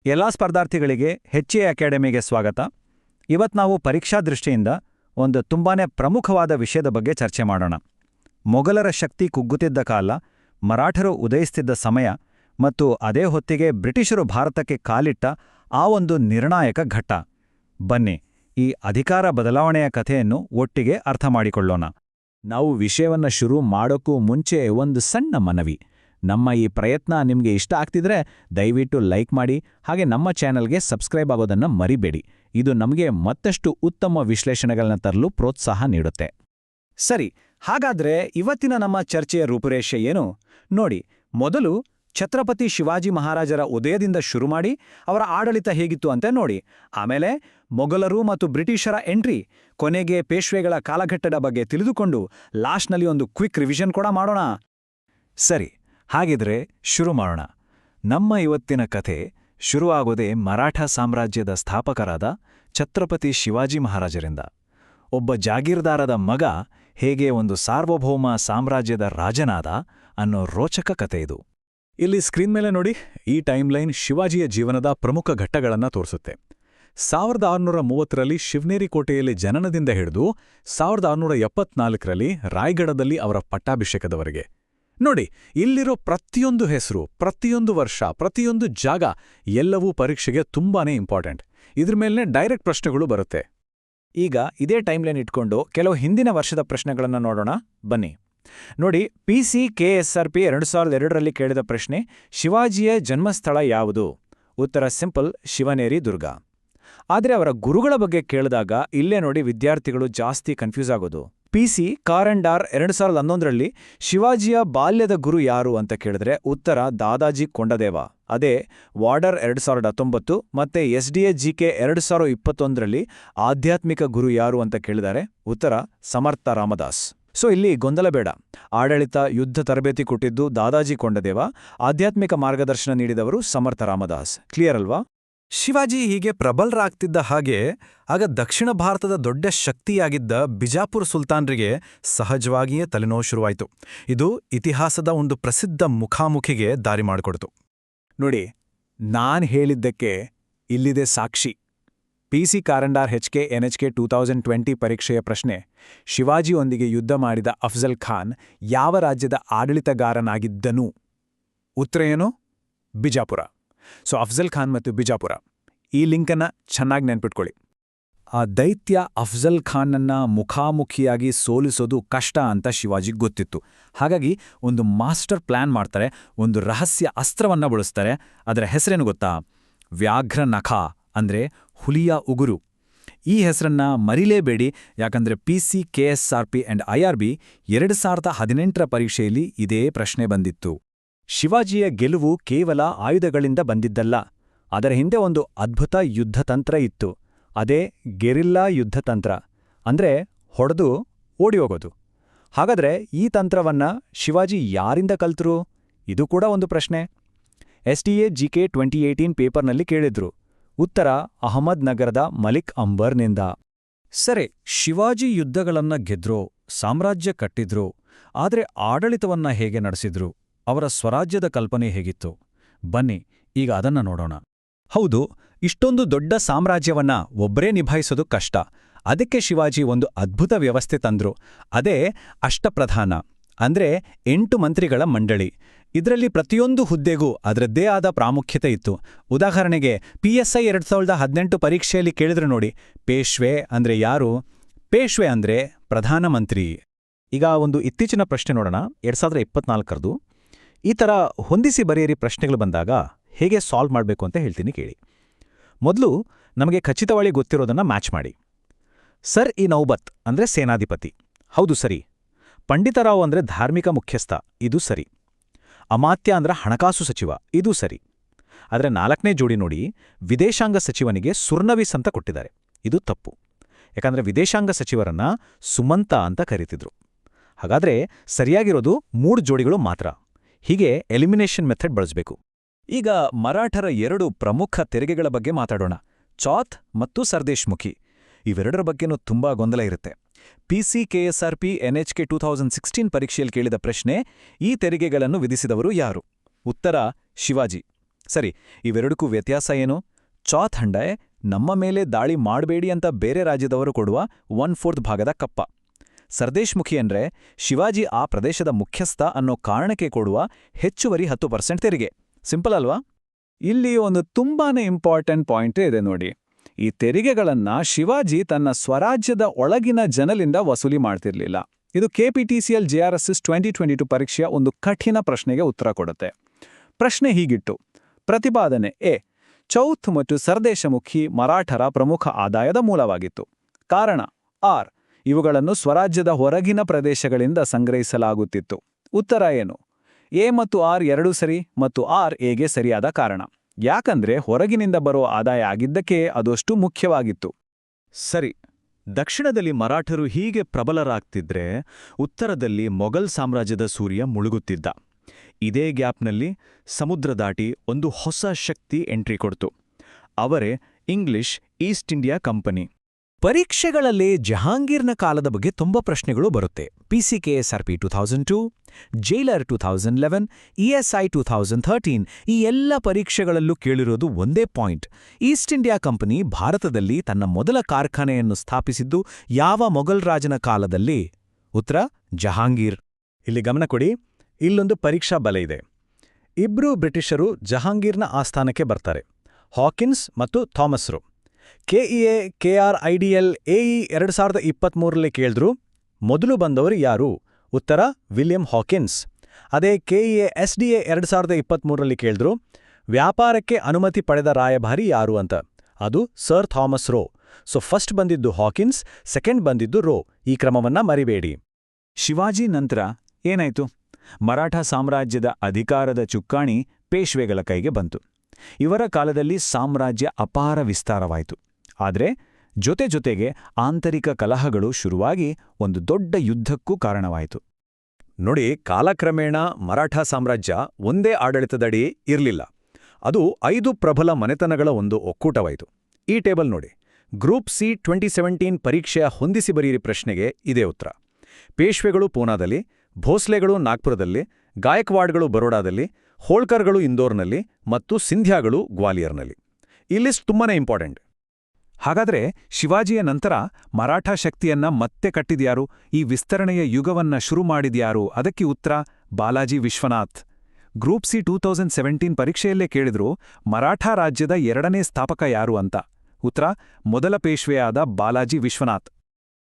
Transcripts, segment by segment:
ಎಲ್ಲ ಸ್ಪರ್ಧಾರ್ಥಿಗಳಿಗೆ HA ಅಕಾಡೆಮಿಗೆ ಸ್ವಾಗತ. ಇವತ್ತು ನಾವು ಪರೀಕ್ಷಾ ದೃಷ್ಟಿಯಿಂದ ಒಂದು ತುಂಬಾನೇ ಪ್ರಮುಖವಾದ ವಿಷಯದ ಬಗ್ಗೆ ಚರ್ಚೆ ಮಾಡೋಣ. ಮೊಘಲರ ಶಕ್ತಿ ಕುಗ್ಗುತ್ತಿದ್ದ ಕಾಲ, ಮರಾಠರು ಉದಯಿಸ್ತಿದ್ದ ಸಮಯ ಮತ್ತು ಅದೇ ಹೊತ್ತಿಗೆ ಬ್ರಿಟಿಷರು ಭಾರತಕ್ಕೆ ಕಾಲಿಟ್ಟ ಆ ಒಂದು ನಿರ್ಣಾಯಕ ಘಟ್ಟ. ಬನ್ನಿ, ಈ ಅಧಿಕಾರ ಬದಲಾವಣೆಯ ಕಥೆಯನ್ನು ಒಟ್ಟಿಗೆ ಅರ್ಥ ಮಾಡಿಕೊಳ್ಳೋಣ. ನಾವು ವಿಷಯವನ್ನ ಶುರು ಮಾಡೋಕ್ಕೂ ಮುಂಚೆ ಒಂದು ಸಣ್ಣ ಮನವಿ. ನಮ್ಮ ಈ ಪ್ರಯತ್ನ ನಿಮಗೆ ಇಷ್ಟ ಆಗ್ತಿದ್ರೆ ದಯವಿಟ್ಟು ಲೈಕ್ ಮಾಡಿ, ಹಾಗೆ ನಮ್ಮ ಚಾನೆಲ್ಗೆ ಸಬ್ಸ್ಕ್ರೈಬ್ ಆಗೋದನ್ನ ಮರಿಬೇಡಿ. ಇದು ನಮಗೆ ಮತ್ತಷ್ಟು ಉತ್ತಮ ವಿಶ್ಲೇಷಣೆಗಳನ್ನ ತರಲು ಪ್ರೋತ್ಸಾಹ ನೀಡುತ್ತೆ. ಸರಿ, ಹಾಗಾದ್ರೆ ಇವತ್ತಿನ ನಮ್ಮ ಚರ್ಚೆಯ ರೂಪುರೇಷೆ ಏನು ನೋಡಿ. ಮೊದಲು ಛತ್ರಪತಿ ಶಿವಾಜಿ ಮಹಾರಾಜರ ಉದಯದಿಂದ ಶುರು ಮಾಡಿ ಅವರ ಆಡಳಿತ ಹೇಗಿತ್ತು ಅಂತ ನೋಡಿ. ಆಮೇಲೆ ಮೊಘಲರು ಮತ್ತು ಬ್ರಿಟಿಷರ ಎಂಟ್ರಿ, ಕೊನೆಗೆ ಪೇಶ್ವೆಗಳ ಕಾಲಘಟ್ಟದ ಬಗ್ಗೆ ತಿಳಿದುಕೊಂಡು ಲಾಸ್ಟ್ನಲ್ಲಿ ಒಂದು ಕ್ವಿಕ್ ರಿವಿಷನ್ ಕೂಡ ಮಾಡೋಣ. ಸರಿ, ಹಾಗಿದ್ರೆ ಶುರು ಮಾಡೋಣ. ನಮ್ಮ ಇವತ್ತಿನ ಕಥೆ ಶುರುವಾಗೋದೇ ಮರಾಠ ಸಾಮ್ರಾಜ್ಯದ ಸ್ಥಾಪಕರಾದ ಛತ್ರಪತಿ ಶಿವಾಜಿ ಮಹಾರಾಜರಿಂದ. ಒಬ್ಬ ಜಾಗೀರ್ದಾರದ ಮಗ ಹೇಗೆ ಒಂದು ಸಾರ್ವಭೌಮ ಸಾಮ್ರಾಜ್ಯದ ರಾಜನಾದ ಅನ್ನೋ ರೋಚಕ ಕಥೆ ಇದು. ಇಲ್ಲಿ ಸ್ಕ್ರೀನ್ ಮೇಲೆ ನೋಡಿ, ಈ ಟೈಮ್ಲೈನ್ ಶಿವಾಜಿಯ ಜೀವನದ ಪ್ರಮುಖ ಘಟ್ಟಗಳನ್ನ ತೋರಿಸುತ್ತೆ. 1630ರಲ್ಲಿ ಶಿವನೇರಿ ಕೋಟೆಯಲ್ಲಿ ಜನನದಿಂದ ಹಿಡಿದು 1674ರಲ್ಲಿ ರಾಯ್ಗಢದಲ್ಲಿ ಅವರ ಪಟ್ಟಾಭಿಷೇಕದವರೆಗೆ. ನೋಡಿ, ಇಲ್ಲಿರೋ ಪ್ರತಿಯೊಂದು ಹೆಸರು, ಪ್ರತಿಯೊಂದು ವರ್ಷ, ಪ್ರತಿಯೊಂದು ಜಾಗ ಎಲ್ಲವೂ ಪರೀಕ್ಷೆಗೆ ತುಂಬಾನೇ ಇಂಪಾರ್ಟೆಂಟ್. ಇದ್ರ ಮೇಲ್ನೇ ಡೈರೆಕ್ಟ್ ಪ್ರಶ್ನೆಗಳು ಬರುತ್ತೆ. ಈಗ ಇದೇ ಟೈಮ್ಲೈನ್ ಇಟ್ಕೊಂಡು ಕೆಲವು ಹಿಂದಿನ ವರ್ಷದ ಪ್ರಶ್ನೆಗಳನ್ನು ನೋಡೋಣ ಬನ್ನಿ. ನೋಡಿ, PCKSRP 2002ರಲ್ಲಿ ಕೇಳಿದ ಪ್ರಶ್ನೆ, ಶಿವಾಜಿಯ ಜನ್ಮಸ್ಥಳ ಯಾವುದು? ಉತ್ತರ ಸಿಂಪಲ್, ಶಿವನೇರಿ ದುರ್ಗ. ಆದರೆ ಅವರ ಗುರುಗಳ ಬಗ್ಗೆ ಕೇಳಿದಾಗ ಇಲ್ಲೇ ನೋಡಿ ವಿದ್ಯಾರ್ಥಿಗಳು ಜಾಸ್ತಿ ಕನ್ಫ್ಯೂಸ್ ಆಗೋದು. PC ಕಾರಂಡಾರ್ 2011ರಲ್ಲಿ ಶಿವಾಜಿಯ ಬಾಲ್ಯದ ಗುರು ಯಾರು ಅಂತ ಕೇಳಿದ್ರೆ ಉತ್ತರ ದಾದಾಜಿ ಕೊಂಡದೇವ. ಅದೇ ವಾರ್ಡರ್ 2019 ಮತ್ತೆ SDA GK 2021ರಲ್ಲಿ ಆಧ್ಯಾತ್ಮಿಕ ಗುರು ಯಾರು ಅಂತ ಕೇಳಿದರೆ ಉತ್ತರ ಸಮರ್ಥ ರಾಮದಾಸ್. ಸೊ ಇಲ್ಲಿ ಗೊಂದಲ ಬೇಡ. ಆಡಳಿತ, ಯುದ್ಧ ತರಬೇತಿ ಕೊಟ್ಟಿದ್ದು ದಾದಾಜಿ ಕೊಂಡದೇವ, ಆಧ್ಯಾತ್ಮಿಕ ಮಾರ್ಗದರ್ಶನ ನೀಡಿದವರು ಸಮರ್ಥ ರಾಮದಾಸ್. ಕ್ಲಿಯರ್ ಅಲ್ವಾ? ಶಿವಾಜಿ ಹೀಗೆ ಪ್ರಬಲರಾಗ್ತಿದ್ದ ಹಾಗೆ ಆಗ ದಕ್ಷಿಣ ಭಾರತದ ದೊಡ್ಡ ಶಕ್ತಿಯಾಗಿದ್ದ ಬಿಜಾಪುರ ಸುಲ್ತಾನ್ರಿಗೆ ಸಹಜವಾಗಿಯೇ ತಲೆನೋವು ಶುರುವಾಯಿತು. ಇದು ಇತಿಹಾಸದ ಒಂದು ಪ್ರಸಿದ್ಧ ಮುಖಾಮುಖಿಗೆ ದಾರಿ ಮಾಡಿಕೊಡ್ತು. ನೋಡಿ, ನಾನ್ ಹೇಳಿದ್ದಕ್ಕೆ ಇಲ್ಲಿದೆ ಸಾಕ್ಷಿ. PC ಕಾರಂಡಾರ್ HK NHK 2020 ಪರೀಕ್ಷೆಯ ಪ್ರಶ್ನೆ, ಶಿವಾಜಿಯೊಂದಿಗೆ ಯುದ್ಧ ಮಾಡಿದ ಅಫ್ಜಲ್ ಖಾನ್ ಯಾವ ರಾಜ್ಯದ ಆಡಳಿತಗಾರನಾಗಿದ್ದನು? ಉತ್ತರ ಏನು? ಬಿಜಾಪುರ. ಸೊ ಅಫ್ಜಲ್ ಖಾನ್ ಮತ್ತು ಬಿಜಾಪುರ, ಈ ಲಿಂಕನ್ನ ಚೆನ್ನಾಗಿ ನೆನ್ಪಿಟ್ಕೊಳ್ಳಿ. ಆ ದೈತ್ಯ ಅಫ್ಜಲ್ ಖಾನ್ನನ್ನ ಮುಖಾಮುಖಿಯಾಗಿ ಸೋಲಿಸೋದು ಕಷ್ಟ ಅಂತ ಶಿವಾಜಿಗೆ ಗೊತ್ತಿತ್ತು. ಹಾಗಾಗಿ ಒಂದು ಮಾಸ್ಟರ್ ಪ್ಲಾನ್ ಮಾಡ್ತಾರೆ, ಒಂದು ರಹಸ್ಯ ಅಸ್ತ್ರವನ್ನ ಬಳಸ್ತಾರೆ. ಅದರ ಹೆಸರೇನು ಗೊತ್ತಾ? ವ್ಯಾಘ್ರ ನಖ, ಅಂದ್ರೆ ಹುಲಿಯ ಉಗುರು. ಈ ಹೆಸರನ್ನ ಮರಿಲೇಬೇಡಿ, ಯಾಕಂದ್ರೆ PCKSRP ಅಂಡ್ IRB 2018ರ ಪರೀಕ್ಷೆಯಲ್ಲಿ ಇದೇ ಪ್ರಶ್ನೆ ಬಂದಿತ್ತು. ಶಿವಾಜಿಯ ಗೆಲುವು ಕೇವಲ ಆಯುಧಗಳಿಂದ ಬಂದಿದ್ದಲ್ಲ, ಅದರ ಹಿಂದೆ ಒಂದು ಅದ್ಭುತ ಯುದ್ಧತಂತ್ರ ಇತ್ತು. ಅದೇ ಗೆರಿಲ್ಲಾ ಯುದ್ಧತಂತ್ರ, ಅಂದ್ರೆ ಹೊಡೆದು ಓಡಿ ಹೋಗೋದು. ಹಾಗಾದ್ರೆ ಈ ತಂತ್ರವನ್ನ ಶಿವಾಜಿ ಯಾರಿಂದ ಕಲ್ತರು? ಇದು ಕೂಡ ಒಂದು ಪ್ರಶ್ನೆ. SDA GK 2018 ಪೇಪರ್ನಲ್ಲಿ ಕೇಳಿದ್ರು. ಉತ್ತರ ಅಹಮದ್ ನಗರದ ಮಲಿಕ್ ಅಂಬರ್ನಿಂದ. ಸರಿ, ಶಿವಾಜಿ ಯುದ್ಧಗಳನ್ನ ಗೆದ್ರೋ, ಸಾಮ್ರಾಜ್ಯ ಕಟ್ಟಿದ್ರು, ಆದ್ರೆ ಆಡಳಿತವನ್ನ ಹೇಗೆ ನಡೆಸಿದ್ರು? ಅವರ ಸ್ವರಾಜ್ಯದ ಕಲ್ಪನೆ ಹೇಗಿತ್ತು? ಬನ್ನಿ, ಈಗ ಅದನ್ನ ನೋಡೋಣ. ಹೌದು, ಇಷ್ಟೊಂದು ದೊಡ್ಡ ಸಾಮ್ರಾಜ್ಯವನ್ನ ಒಬ್ಬರೇ ನಿಭಾಯಿಸೋದು ಕಷ್ಟ. ಅದಕ್ಕೆ ಶಿವಾಜಿ ಒಂದು ಅದ್ಭುತ ವ್ಯವಸ್ಥೆ ತಂದ್ರು. ಅದೇ ಅಷ್ಟಪ್ರಧಾನ, ಅಂದ್ರೆ 8 ಮಂತ್ರಿಗಳ ಮಂಡಳಿ. ಇದರಲ್ಲಿ ಪ್ರತಿಯೊಂದು ಹುದ್ದೆಗೂ ಅದರದ್ದೇ ಆದ ಪ್ರಾಮುಖ್ಯತೆ ಇತ್ತು. ಉದಾಹರಣೆಗೆ PSI 2018 ಪರೀಕ್ಷೆಯಲ್ಲಿ ಕೇಳಿದ್ರು ನೋಡಿ, ಪೇಶ್ವೆ ಅಂದ್ರೆ ಯಾರು? ಪೇಶ್ವೆ ಅಂದ್ರೆ ಪ್ರಧಾನಮಂತ್ರಿ. ಈಗ ಒಂದು ಇತ್ತೀಚಿನ ಪ್ರಶ್ನೆ ನೋಡೋಣ, 2024ರದು. ಈ ಥರ ಹೊಂದಿಸಿ ಬರೆಯಿರಿ ಪ್ರಶ್ನೆಗಳು ಬಂದಾಗ ಹೇಗೆ ಸಾಲ್ವ್ ಮಾಡಬೇಕು ಅಂತ ಹೇಳ್ತೀನಿ ಕೇಳಿ. ಮೊದಲು ನಮಗೆ ಖಚಿತವಾಗಿ ಗೊತ್ತಿರೋದನ್ನ ಮ್ಯಾಚ್ ಮಾಡಿ. ಸರ್ ಇ ನೌಬತ್ ಅಂದ್ರೆ ಸೇನಾಧಿಪತಿ, ಹೌದು ಸರಿ. ಪಂಡಿತರಾವ್ ಅಂದ್ರೆ ಧಾರ್ಮಿಕ ಮುಖ್ಯಸ್ಥ, ಇದು ಸರಿ. ಅಮಾತ್ಯ ಅಂದ್ರೆ ಹಣಕಾಸು ಸಚಿವ, ಇದು ಸರಿ. ಆದರೆ 4ನೇ ಜೋಡಿ ನೋಡಿ, ವಿದೇಶಾಂಗ ಸಚಿವನಿಗೆ ಸುರ್ನವಿಸ್ ಅಂತ ಕೊಟ್ಟಿದ್ದಾರೆ, ಇದು ತಪ್ಪು. ಯಾಕಂದ್ರೆ ವಿದೇಶಾಂಗ ಸಚಿವರನ್ನ ಸುಮಂತ ಅಂತ ಕರೀತಿದ್ರು. ಹಾಗಾದ್ರೆ ಸರಿಯಾಗಿರೋದು 3 ಜೋಡಿಗಳು ಮಾತ್ರ. ಹೀಗೆ ಎಲಿಮಿನೇಷನ್ ಮೆಥಡ್ ಬಳಸಬೇಕು. ಈಗ ಮರಾಠರ 2 ಪ್ರಮುಖ ತೆರಿಗೆಗಳ ಬಗ್ಗೆ ಮಾತಾಡೋಣ, ಚೌತ್ ಮತ್ತು ಸರ್ದೇಶ್ಮುಖಿ. ಇವೆರಡರ ಬಗ್ಗೆನೂ ತುಂಬಾ ಗೊಂದಲ ಇರುತ್ತೆ. PCKSRP NHK 2016 ಪರೀಕ್ಷೆಯಲ್ಲಿ ಕೇಳಿದ ಪ್ರಶ್ನೆ, ಈ ತೆರಿಗೆಗಳನ್ನು ವಿಧಿಸಿದವರು ಯಾರು? ಉತ್ತರ ಶಿವಾಜಿ. ಸರಿ, ಇವೆರಡಕ್ಕೂ ವ್ಯತ್ಯಾಸ ಏನು? ಚೌಥ್ ಹಂಡೆ ನಮ್ಮ ಮೇಲೆ ದಾಳಿ ಮಾಡಬೇಡಿ ಅಂತ ಬೇರೆ ರಾಜ್ಯದವರು ಕೊಡುವ 1/4 ಭಾಗದ ಕಪ್ಪ. ಸರ್ದೇಶ್ಮುಖಿ ಅಂದ್ರೆ ಶಿವಾಜಿ ಆ ಪ್ರದೇಶದ ಮುಖ್ಯಸ್ಥ ಅನ್ನೋ ಕಾರಣಕ್ಕೆ ಕೊಡುವ ಹೆಚ್ಚುವರಿ 10% ತೆರಿಗೆ. ಸಿಂಪಲ್ ಅಲ್ವಾ? ಇಲ್ಲಿ ಒಂದು ತುಂಬಾನೇ ಇಂಪಾರ್ಟೆಂಟ್ ಪಾಯಿಂಟ್ ಇದೆ ನೋಡಿ. ಈ ತೆರಿಗೆಗಳನ್ನ ಶಿವಾಜಿ ತನ್ನ ಸ್ವರಾಜ್ಯದ ಒಳಗಿನ ಜನರಿಂದ ವಸೂಲಿ ಮಾಡ್ತಿರ್ಲಿಲ್ಲ. ಇದು KPTCL JRSS 2022 ಪರೀಕ್ಷೆಯ ಒಂದು ಕಠಿಣ ಪ್ರಶ್ನೆಗೆ ಉತ್ತರ ಕೊಡುತ್ತೆ. ಪ್ರಶ್ನೆ ಹೀಗಿತ್ತು: ಪ್ರತಿಪಾದನೆ ಎ, ಚೌಥ್ ಮತ್ತು ಸರ್ದೇಶಮುಖಿ ಮರಾಠರ ಪ್ರಮುಖ ಆದಾಯದ ಮೂಲವಾಗಿತ್ತು. ಕಾರಣ ಆರ್, ಇವುಗಳನ್ನು ಸ್ವರಾಜ್ಯದ ಹೊರಗಿನ ಪ್ರದೇಶಗಳಿಂದ ಸಂಗ್ರಹಿಸಲಾಗುತ್ತಿತ್ತು. ಉತ್ತರ ಏನು? ಎ ಮತ್ತು ಆರ್ ಎರಡೂ ಸರಿ, ಮತ್ತು ಆರ್ ಎಗೆ ಸರಿಯಾದ ಕಾರಣ. ಯಾಕಂದ್ರೆ ಹೊರಗಿನಿಂದ ಬರೋ ಆದಾಯ ಆಗಿದ್ದಕ್ಕೆ ಅದಷ್ಟು ಮುಖ್ಯವಾಗಿತ್ತು. ಸರಿ, ದಕ್ಷಿಣದಲ್ಲಿ ಮರಾಠರು ಹೀಗೆ ಪ್ರಬಲರಾಗ್ತಿದ್ರೆ ಉತ್ತರದಲ್ಲಿ ಮೊಘಲ್ ಸಾಮ್ರಾಜ್ಯದ ಸೂರ್ಯ ಮುಳುಗುತ್ತಿದ್ದ. ಇದೇ ಗ್ಯಾಪ್ನಲ್ಲಿ ಸಮುದ್ರ ದಾಟಿ ಒಂದು ಹೊಸ ಶಕ್ತಿ ಎಂಟ್ರಿ ಕೊಡ್ತು. ಅವರೇ ಇಂಗ್ಲಿಷ್ ಈಸ್ಟ್ ಇಂಡಿಯಾ ಕಂಪನಿ. ಪರೀಕ್ಷೆಗಳಲ್ಲಿ ಜಹಾಂಗೀರ್ನ ಕಾಲದ ಬಗ್ಗೆ ತುಂಬಾ ಪ್ರಶ್ನೆಗಳು ಬರುತ್ತೆ. PCKSRP 2002, ಜೈಲರ್ 2011, ESI 2013 ಈ ಎಲ್ಲ ಪರೀಕ್ಷೆಗಳಲ್ಲೂ ಕೇಳಿರೋದು ಒಂದೇ ಪಾಯಿಂಟ್: ಈಸ್ಟ್ ಇಂಡಿಯಾ ಕಂಪನಿ ಭಾರತದಲ್ಲಿ ತನ್ನ ಮೊದಲ ಕಾರ್ಖಾನೆಯನ್ನು ಸ್ಥಾಪಿಸಿದ್ದು ಯಾವ ಮೊಘಲ್ ರಾಜನ ಕಾಲದಲ್ಲಿ? ಉತ್ತರ ಜಹಾಂಗೀರ್. ಇಲ್ಲಿ ಗಮನ ಕೊಡಿ, ಇಲ್ಲೊಂದು ಪರೀಕ್ಷಾ ಬಲ ಇದೆ. ಇಬ್ರು ಬ್ರಿಟಿಷರು ಜಹಾಂಗೀರ್ನ ಆಸ್ಥಾನಕ್ಕೆ ಬರ್ತಾರೆ, ಹಾಕಿನ್ಸ್ ಮತ್ತು ಥಾಮಸ್ರು. KEA KRIDL AE 2023ರಲ್ಲಿ ಕೇಳಿದ್ರು, ಮೊದಲು ಬಂದವರು ಯಾರು? ಉತ್ತರ ವಿಲಿಯಂ ಹಾಕಿನ್ಸ್. ಅದೇ KEA SDA 2023ರಲ್ಲಿ ಕೇಳಿದ್ರು, ವ್ಯಾಪಾರಕ್ಕೆ ಅನುಮತಿ ಪಡೆದ ರಾಯಭಾರಿ ಯಾರು ಅಂತ. ಅದು sir Thomas rho. So first ಬಂದಿದ್ದು ಹಾಕಿನ್ಸ್, ಸೆಕೆಂಡ್ ಬಂದಿದ್ದು ರೋ. ಈ ಕ್ರಮವನ್ನ ಮರಿಬೇಡಿ. ಶಿವಾಜಿ ನಂತರ ಏನಾಯ್ತು? ಮರಾಠ ಸಾಮ್ರಾಜ್ಯದ ಅಧಿಕಾರದ ಚುಕ್ಕಾಣಿ ಪೇಶ್ವೆಗಳ ಕೈಗೆ ಬಂತು. ಇವರ ಕಾಲದಲ್ಲಿ ಸಾಮ್ರಾಜ್ಯ ಅಪಾರ ವಿಸ್ತಾರವಾಯಿತು. ಆದರೆ ಜೊತೆಗೆ ಆಂತರಿಕ ಕಲಹಗಳು ಶುರುವಾಗಿ ಒಂದು ದೊಡ್ಡ ಯುದ್ಧಕ್ಕೂ ಕಾರಣವಾಯಿತು. ನೋಡಿ, ಕಾಲಕ್ರಮೇಣ ಮರಾಠ ಸಾಮ್ರಾಜ್ಯ ಒಂದೇ ಆಡಳಿತದಡಿ ಇರಲಿಲ್ಲ. ಅದು 5 ಪ್ರಬಲ ಮನೆತನಗಳ ಒಂದು ಒಕ್ಕೂಟವಾಯಿತು. ಈ ಟೇಬಲ್ ನೋಡಿ. ಗ್ರೂಪ್ C 2017 ಪರೀಕ್ಷೆಯ ಹೊಂದಿಸಿ ಬರೀರಿ ಪ್ರಶ್ನೆಗೆ ಇದೇ ಉತ್ತರ. ಪೇಶ್ವೆಗಳು ಪೂನಾದಲ್ಲಿ, ಭೋಸ್ಲೆಗಳು ನಾಗ್ಪುರದಲ್ಲಿ, ಗಾಯಕ್ವಾಡ್ಗಳು ಬರೋಡಾದಲ್ಲಿ, ಹೋಳ್ಕರ್ಗಳು ಇಂದೋರ್ನಲ್ಲಿ ಮತ್ತು ಸಿಂಧ್ಯಾಗಳು ಗ್ವಾಲಿಯರ್ನಲ್ಲಿ. ಈ ಲಿಸ್ಟ್ ತುಂಬಾನೇ ಇಂಪಾರ್ಟೆಂಟ್. ಹಾಗಾದ್ರೆ ಶಿವಾಜಿಯ ನಂತರ ಮರಾಠ ಶಕ್ತಿಯನ್ನ ಮತ್ತೆ ಕಟ್ಟಿದ್ಯಾರು? ಈ ವಿಸ್ತರಣೆಯ ಯುಗವನ್ನ ಶುರು ಮಾಡಿದ್ಯಾರು? ಅದಕ್ಕೆ ಉತ್ತರ ಬಾಲಾಜಿ ವಿಶ್ವನಾಥ್. ಗ್ರೂಪ್ C 2017 ಪರೀಕ್ಷೆಯಲ್ಲೇ ಕೇಳಿದ್ರು, ಮರಾಠ ರಾಜ್ಯದ 2ನೇ ಸ್ಥಾಪಕ ಯಾರು ಅಂತ. ಉತ್ತರ ಮೊದಲ ಪೇಶ್ವೆಯಾದ ಬಾಲಾಜಿ ವಿಶ್ವನಾಥ್.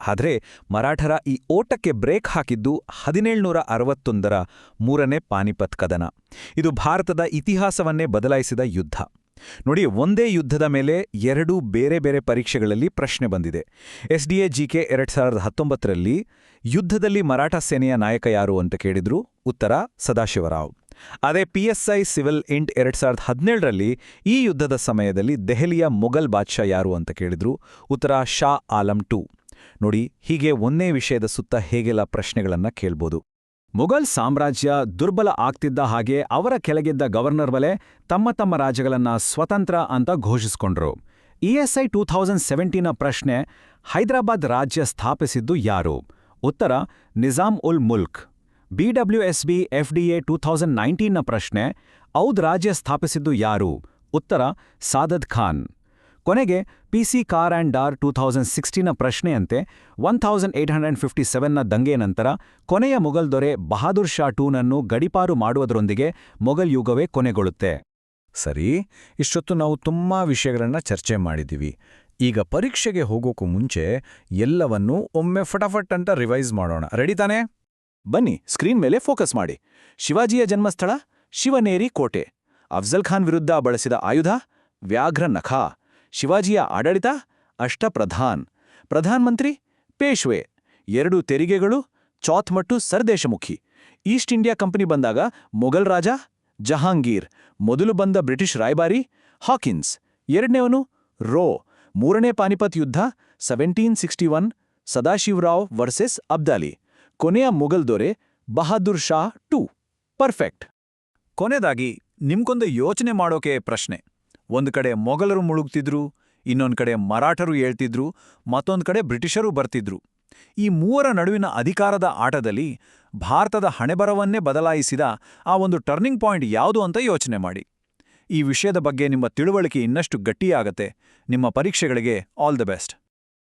ಆದ್ರೆ ಮರಾಠರ ಈ ಓಟಕ್ಕೆ ಬ್ರೇಕ್ ಹಾಕಿದ್ದು 1761ರ 3ನೇ ಪಾನಿಪತ್ ಕದನ. ಇದು ಭಾರತದ ಇತಿಹಾಸವನ್ನೇ ಬದಲಾಯಿಸಿದ ಯುದ್ಧ. ನೋಡಿ, ಒಂದೇ ಯುದ್ಧದ ಮೇಲೆ 2 ಬೇರೆ ಬೇರೆ ಪರೀಕ್ಷೆಗಳಲ್ಲಿ ಪ್ರಶ್ನೆ ಬಂದಿದೆ. SDA GK 2019ರಲ್ಲಿ ಯುದ್ಧದಲ್ಲಿ ಮರಾಠ ಸೇನೆಯ ನಾಯಕ ಯಾರು ಅಂತ ಕೇಳಿದ್ರು. ಉತ್ತರ ಸದಾಶಿವರಾವ್. ಅದೇ PSI ಸಿವಿಲ್ ಇಂಟ್ 2017ರಲ್ಲಿ ಈ ಯುದ್ಧದ ಸಮಯದಲ್ಲಿ ದೆಹಲಿಯ ಮೊಘಲ್ ಬಾದ್ಶಾ ಯಾರು ಅಂತ ಕೇಳಿದ್ರು. ಉತ್ತರ ಶಾ ಆಲಂ II. ನೋಡಿ, ಹೀಗೆ ಒಂದೇ ವಿಷಯದ ಸುತ್ತ ಹೇಗೆಲ್ಲ ಪ್ರಶ್ನೆಗಳನ್ನ ಕೇಳ್ಬೋದು. ಮೊಘಲ್ ಸಾಮ್ರಾಜ್ಯ ದುರ್ಬಲ ಆಗ್ತಿದ್ದ ಹಾಗೆ ಅವರ ಕೆಳಗಿದ್ದ ಗವರ್ನರ್ ಬಲೆ ತಮ್ಮ ರಾಜ್ಯಗಳನ್ನ ಸ್ವತಂತ್ರ ಅಂತ ಘೋಷಿಸಿಕೊಂಡ್ರು. ESI 2017ನ ಪ್ರಶ್ನೆ: ಹೈದರಾಬಾದ್ ರಾಜ್ಯ ಸ್ಥಾಪಿಸಿದ್ದು ಯಾರು? ಉತ್ತರ Nizam ul milk. BWSB FDA 2019ನ ಪ್ರಶ್ನೆ: ಔದ್ ರಾಜ್ಯ ಸ್ಥಾಪಿಸಿದ್ದು ಯಾರು? ಉತ್ತರ ಸಾದತ್ ಖಾನ್. ಕೊನೆಗೆ PC ಕಾರ್ ಆ್ಯಂಡ್ ಡಾರ್ 2016ನ ಪ್ರಶ್ನೆಯಂತೆ 1857ನ ದಂಗೆ ನಂತರ ಕೊನೆಯ ಮೊಘಲ್ ದೊರೆ ಬಹಾದುರ್ ಶಾ II ಗಡೀಪಾರು ಮಾಡುವುದರೊಂದಿಗೆ ಮೊಘಲ್ ಯುಗವೇ ಕೊನೆಗೊಳ್ಳುತ್ತೆ. ಸರಿ, ಇಷ್ಟೊತ್ತು ನಾವು ತುಂಬಾ ವಿಷಯಗಳನ್ನ ಚರ್ಚೆ ಮಾಡಿದ್ದೀವಿ. ಈಗ ಪರೀಕ್ಷೆಗೆ ಹೋಗೋಕ್ಕೂ ಮುಂಚೆ ಎಲ್ಲವನ್ನೂ ಒಮ್ಮೆ ಫಟಾಫಟ್ ಅಂತ ರಿವೈಸ್ ಮಾಡೋಣ. ರೆಡಿ ತಾನೇ? ಬನ್ನಿ, ಸ್ಕ್ರೀನ್ ಮೇಲೆ ಫೋಕಸ್ ಮಾಡಿ. ಶಿವಾಜಿಯ ಜನ್ಮಸ್ಥಳ ಶಿವನೇರಿ ಕೋಟೆ. ಅಫ್ಜಲ್ ಖಾನ್ ವಿರುದ್ಧ ಬಳಸಿದ ಆಯುಧ ವ್ಯಾಘ್ರ ನಖ. ಶಿವಾಜಿಯ ಆಡಳಿತ ಅಷ್ಟಪ್ರಧಾನ್. ಪ್ರಧಾನಮಂತ್ರಿ ಪೇಶ್ವೆ. 2 ತೆರಿಗೆಗಳು ಚೌಥ್ ಮತ್ತು ಸರ್ದೇಶಮುಖಿ. ಈಸ್ಟ್ ಇಂಡಿಯಾ ಕಂಪನಿ ಬಂದಾಗ ಮೊಘಲ್ ರಾಜ ಜಹಾಂಗೀರ್. ಮೊದಲು ಬಂದ ಬ್ರಿಟಿಷ್ ರಾಯಭಾರಿ ಹಾಕಿನ್ಸ್. 2ನೇವನು ರೋ. 3ನೇ ಪಾನಿಪತ್ ಯುದ್ಧ 1761 ಸದಾಶಿವರಾವ್ ವರ್ಸೆಸ್ ಅಬ್ದಾಲಿ. ಕೊನೆಯ ಮೊಘಲ್ ದೊರೆ ಬಹಾದುರ್ ಶಾ II. ಪರ್ಫೆಕ್ಟ್. ಕೊನೆಯದಾಗಿ ನಿಮ್ಗೊಂದು ಯೋಚನೆ ಮಾಡೋಕೆ ಪ್ರಶ್ನೆ. ಒಂದು ಕಡೆ ಮೊಘಲರು ಮುಳುಗ್ತಿದ್ರು, ಇನ್ನೊಂದು ಕಡೆ ಮರಾಠರು ಏಳ್ತಿದ್ರು, ಮತ್ತೊಂದು ಕಡೆ ಬ್ರಿಟಿಷರು ಬರ್ತಿದ್ರು. ಈ 3ರ ನಡುವಿನ ಅಧಿಕಾರದ ಆಟದಲ್ಲಿ ಭಾರತದ ಹಣೆಬರವನ್ನೇ ಬದಲಾಯಿಸಿದ ಆ ಒಂದು ಟರ್ನಿಂಗ್ ಪಾಯಿಂಟ್ ಯಾವುದು ಅಂತ ಯೋಚನೆ ಮಾಡಿ. ಈ ವಿಷಯದ ಬಗ್ಗೆ ನಿಮ್ಮ ತಿಳುವಳಿಕೆ ಇನ್ನಷ್ಟು ಗಟ್ಟಿಯಾಗತ್ತೆ. ನಿಮ್ಮ ಪರೀಕ್ಷೆಗಳಿಗೆ ಆಲ್ ದಿ ಬೆಸ್ಟ್.